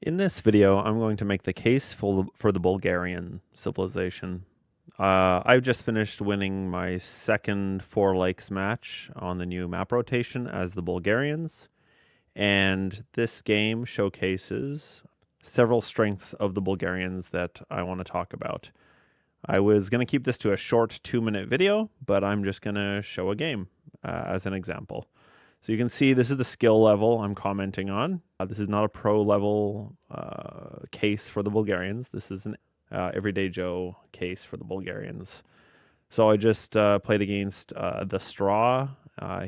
In this video, I'm going to make the case for the Bulgarian civilization. I've just finished winning my second Four Lakes match on the new map rotation as the Bulgarians, and this game showcases several strengths of the Bulgarians that I want to talk about. I was going to keep this to a short 2-minute video, but I'm just going to show a game as an example. So you can see this is the skill level I'm commenting on. This is not a pro level case for the Bulgarians. This is an everyday Joe case for the Bulgarians. So I just played against the Straw.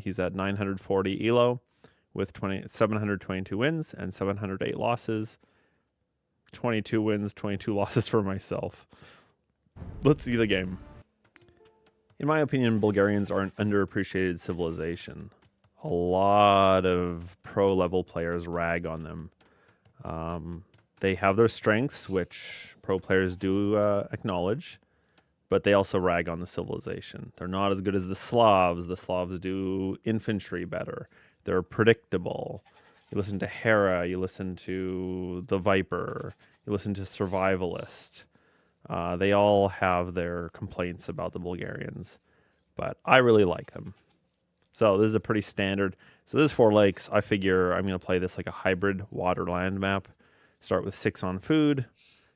He's at 940 elo with 722 wins and 708 losses. 22 wins, 22 losses for myself. Let's see the game. In my opinion, Bulgarians are an underappreciated civilization. A lot of pro level players rag on them. They have their strengths, which pro players do acknowledge, but they also rag on the civilization. They're not as good as the Slavs. The Slavs do infantry better. They're predictable. You listen to Hera, you listen to the Viper, you listen to Survivalist. They all have their complaints about the Bulgarians, but I really like them. So this is a pretty standard. So this is Four Lakes. I figure I'm going to play this like a hybrid water-land map. Start with 6 on food,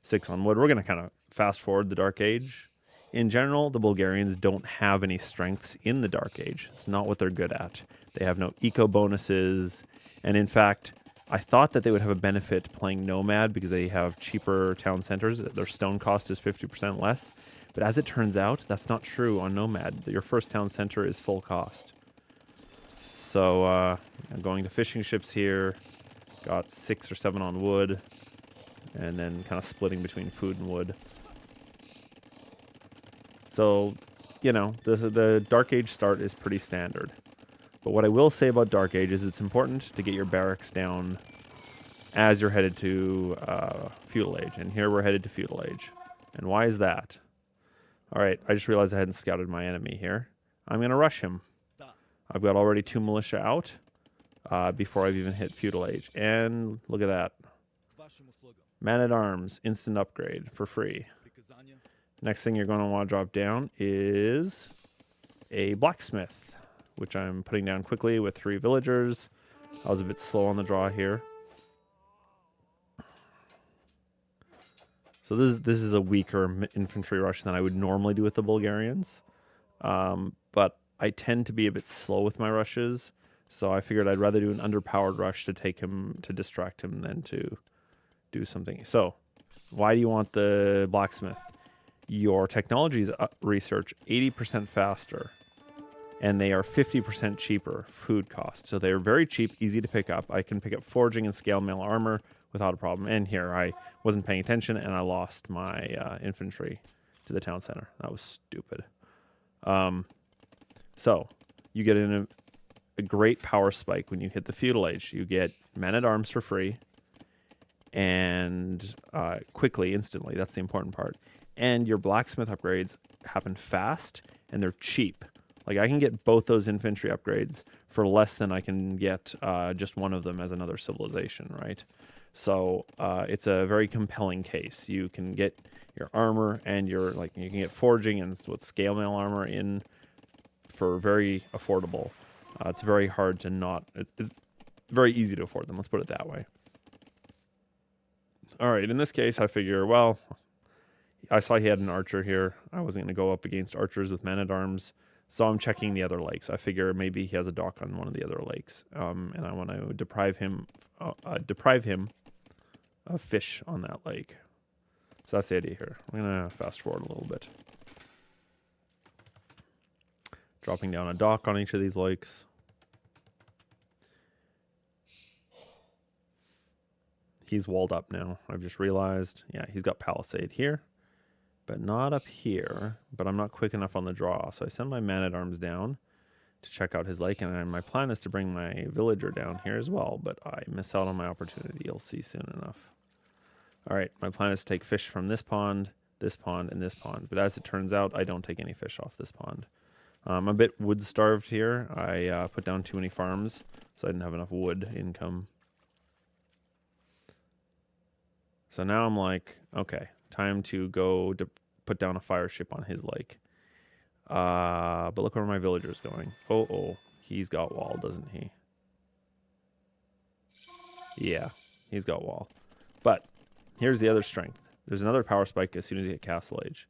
6 on wood. We're going to kind of fast forward the Dark Age. In general, the Bulgarians don't have any strengths in the Dark Age. It's not what they're good at. They have no eco bonuses. And in fact, I thought that they would have a benefit playing Nomad because they have cheaper town centers. Their stone cost is 50% less. But as it turns out, that's not true on Nomad. Your first town center is full cost. So I'm going to fishing ships here. Got 6 or 7 on wood. And then kind of splitting between food and wood. So, you know, the Dark Age start is pretty standard. But what I will say about Dark Age is it's important to get your barracks down as you're headed to Feudal Age. And here we're headed to Feudal Age. And why is that? All right, I just realized I hadn't scouted my enemy here. I'm going to rush him. I've got already 2 militia out before I've even hit Feudal Age. And look at that. Man-at-Arms, instant upgrade for free. Next thing you're going to want to drop down is a blacksmith, which I'm putting down quickly with 3 villagers. I was a bit slow on the draw here. So this is a weaker infantry rush than I would normally do with the Bulgarians. But I tend to be a bit slow with my rushes, so I figured I'd rather do an underpowered rush to take him, to distract him, than to do something. So, why do you want the blacksmith? Your technology's research 80% faster, and they are 50% cheaper food cost. So they're very cheap, easy to pick up. I can pick up foraging and scale mail armor without a problem. And here, I wasn't paying attention, and I lost my infantry to the town center. That was stupid. So, you get in a great power spike when you hit the Feudal Age. You get men-at-arms for free, and quickly, instantly. That's the important part. And your blacksmith upgrades happen fast, and they're cheap. Like, I can get both those infantry upgrades for less than I can get just one of them as another civilization, right? So, it's a very compelling case. You can get your armor, and you can get foraging and scale mail armor in for very affordable. It's very hard to not... It's very easy to afford them, let's put it that way. All right, in this case, I figure, well, I saw he had an archer here. I wasn't going to go up against archers with men-at-arms, so I'm checking the other lakes. I figure maybe he has a dock on one of the other lakes, and I want to deprive him of fish on that lake. So that's the idea here. I'm going to fast forward a little bit. Dropping down a dock on each of these lakes. He's walled up now. I've just realized. Yeah, he's got palisade here, but not up here. But I'm not quick enough on the draw, so I send my man-at-arms down to check out his lake, and my plan is to bring my villager down here as well, but I miss out on my opportunity. You'll see soon enough. All right, my plan is to take fish from this pond, and this pond. But as it turns out, I don't take any fish off this pond. I'm a bit wood-starved here. I put down too many farms, so I didn't have enough wood income. So now I'm like, okay, time to go to put down a fire ship on his lake. But look where my villager's going. Oh, he's got wall, doesn't he? Yeah, he's got wall. But here's the other strength. There's another power spike as soon as you hit Castle Age.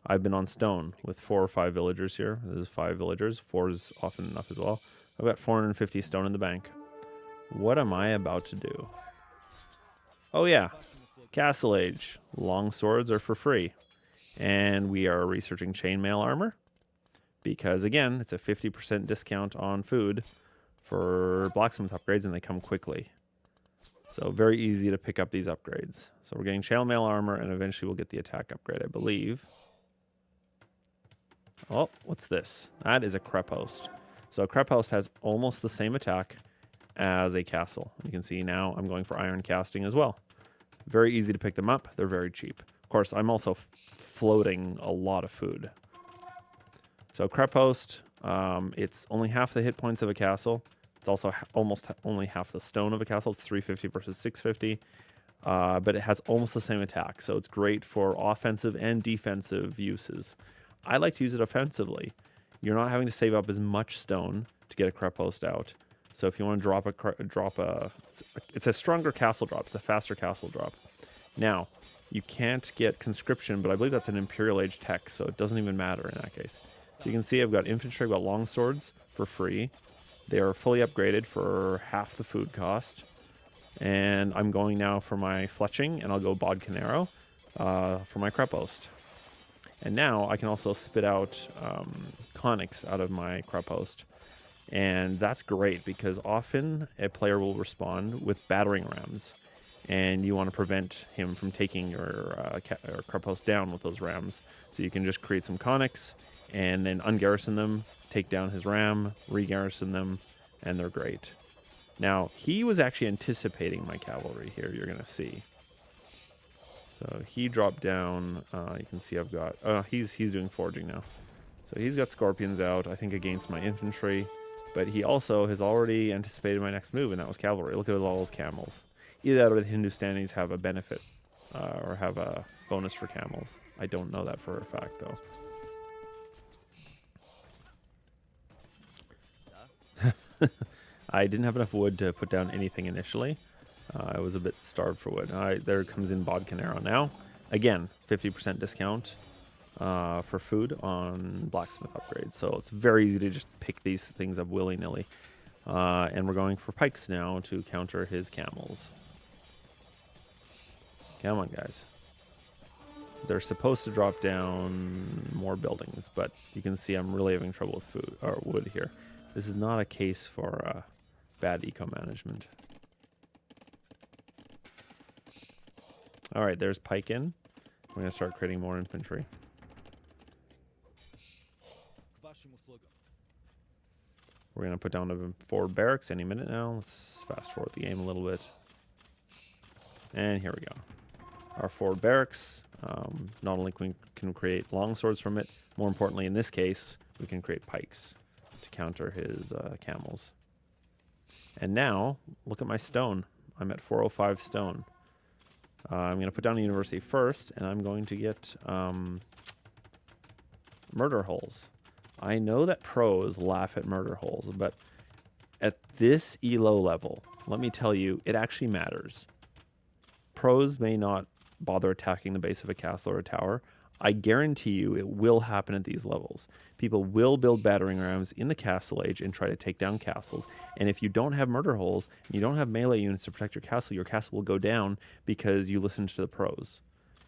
I've been on stone with 4 or 5 villagers here. This is 5 villagers. 4 is often enough as well. I've got 450 stone in the bank. What am I about to do? Oh yeah, Castle Age. Long swords are for free. And we are researching chainmail armor. Because again, it's a 50% discount on food for blacksmith upgrades and they come quickly. So very easy to pick up these upgrades. So we're getting chainmail armor and eventually we'll get the attack upgrade, I believe. Oh, what's this? That is a crepe host. So a crepe host has almost the same attack as a castle. You can see now I'm going for iron casting as well. Very easy to pick them up. They're very cheap. Of course, I'm also floating a lot of food. So crepe host, it's only half the hit points of a castle. It's also almost only half the stone of a castle. It's 350 versus 650. But it has almost the same attack. So it's great for offensive and defensive uses. I like to use it offensively. You're not having to save up as much stone to get a crepe host out. So if you want to it's a stronger castle drop. It's a faster castle drop. Now, you can't get conscription, but I believe that's an Imperial Age tech, so it doesn't even matter in that case. So you can see I've got infantry, I've got long swords for free. They are fully upgraded for half the food cost. And I'm going now for my fletching, and I'll go Bodcanero for my crepe host. And now I can also spit out conics out of my crepe host. And that's great because often a player will respond with battering rams. And you want to prevent him from taking your crepe host down with those rams. So you can just create some conics and then ungarrison them, take down his ram, regarrison them, and they're great. Now, he was actually anticipating my cavalry here, you're going to see. So he dropped down. You can see I've got... he's doing foraging now. So he's got scorpions out, I think, against my infantry. But he also has already anticipated my next move, and that was cavalry. Look at all those camels. Either that or the Hindustanis have a benefit or have a bonus for camels. I don't know that for a fact, though. I didn't have enough wood to put down anything initially. I was a bit starved for wood. There comes in Bodcanero now. Again, 50% discount for food on blacksmith upgrades. So it's very easy to just pick these things up willy-nilly. And we're going for pikes now to counter his camels. Come on, guys. They're supposed to drop down more buildings, but you can see I'm really having trouble with food or wood here. This is not a case for bad eco-management. All right, there's pike in. We're going to start creating more infantry. We're going to put down a forward barracks any minute now. Let's fast forward the game a little bit. And here we go. Our forward barracks. Not only can we create long swords from it, more importantly in this case, we can create pikes to counter his camels. And now, look at my stone. I'm at 405 stone. I'm going to put down a university first, and I'm going to get murder holes. I know that pros laugh at murder holes, but at this ELO level, let me tell you, it actually matters. Pros may not bother attacking the base of a castle or a tower. I guarantee you it will happen at these levels. People will build battering rams in the castle age and try to take down castles. And if you don't have murder holes, and you don't have melee units to protect your castle will go down because you listened to the pros.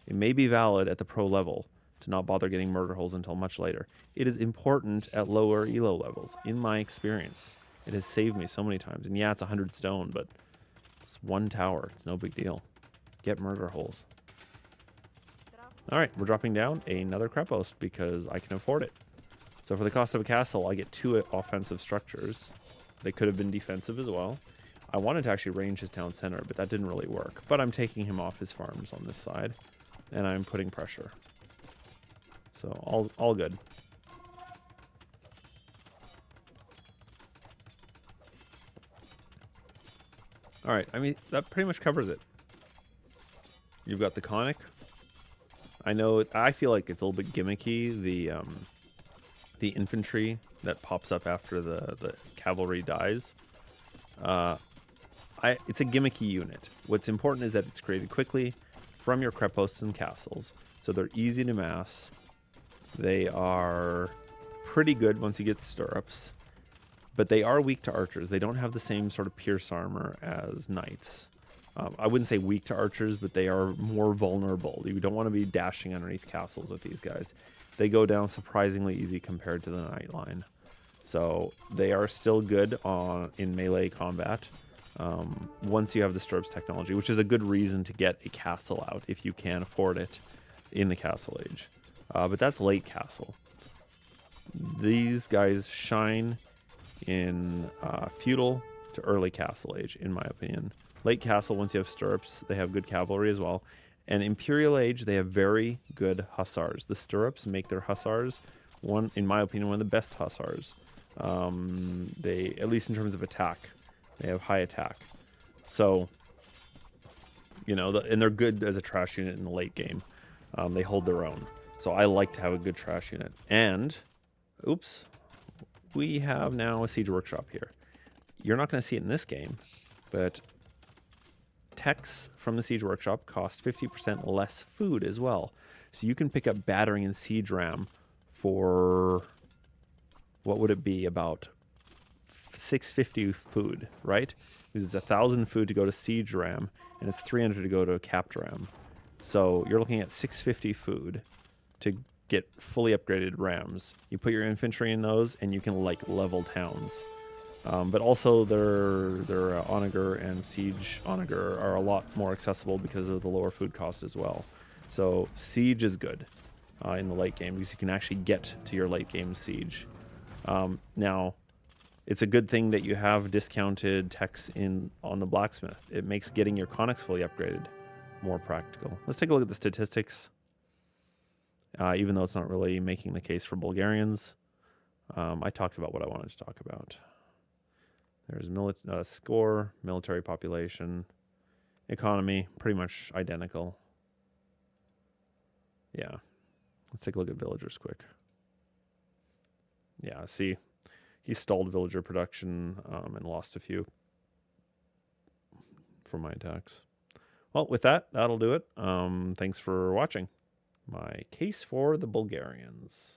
It may be valid at the pro level to not bother getting murder holes until much later. It is important at lower elo levels, in my experience. It has saved me so many times. And yeah, it's 100 stone, but it's one tower. It's no big deal. Get murder holes. All right, we're dropping down another crepe host because I can afford it. So for the cost of a castle, I get 2 offensive structures. They could have been defensive as well. I wanted to actually range his town center, but that didn't really work. But I'm taking him off his farms on this side, and I'm putting pressure. So all good. All right, I mean, that pretty much covers it. You've got the conic. I know. I feel like it's a little bit gimmicky. The infantry that pops up after the cavalry dies. It's a gimmicky unit. What's important is that it's created quickly from your creposts and castles, so they're easy to mass. They are pretty good once you get stirrups, but they are weak to archers. They don't have the same sort of pierce armor as knights. I wouldn't say weak to archers, but they are more vulnerable. You don't want to be dashing underneath castles with these guys. They go down surprisingly easy compared to the knight line. So they are still good in melee combat once you have the stirrups technology, which is a good reason to get a castle out if you can afford it in the castle age. But that's late castle. These guys shine in feudal to early castle age, in my opinion. Late castle, once you have stirrups, they have good cavalry as well. And imperial age, they have very good hussars. The stirrups make their hussars, in my opinion, one of the best hussars. They, at least in terms of attack, they have high attack. So, you know, and they're good as a trash unit in the late game. They hold their own. So I like to have a good trash unit. And, oops, we have now a siege workshop here. You're not going to see it in this game, but techs from the siege workshop cost 50% less food as well. So you can pick up battering and siege ram for, what would it be, about 650 food, right? Because it's 1,000 food to go to siege ram, and it's 300 to go to capped ram. So you're looking at 650 food to get fully upgraded rams. You put your infantry in those, and you can like level towns. But also their onager and siege onager are a lot more accessible because of the lower food cost as well. So siege is good in the late game because you can actually get to your late game siege. Now, it's a good thing that you have discounted techs on the blacksmith. It makes getting your conics fully upgraded more practical. Let's take a look at the statistics. Even though it's not really making the case for Bulgarians, I talked about what I wanted to talk about. There's score, military population, economy, pretty much identical. Yeah. Let's take a look at villagers quick. Yeah, see, he stalled villager production and lost a few from my attacks. Well, with that, that'll do it. Thanks for watching. My case for the Bulgarians.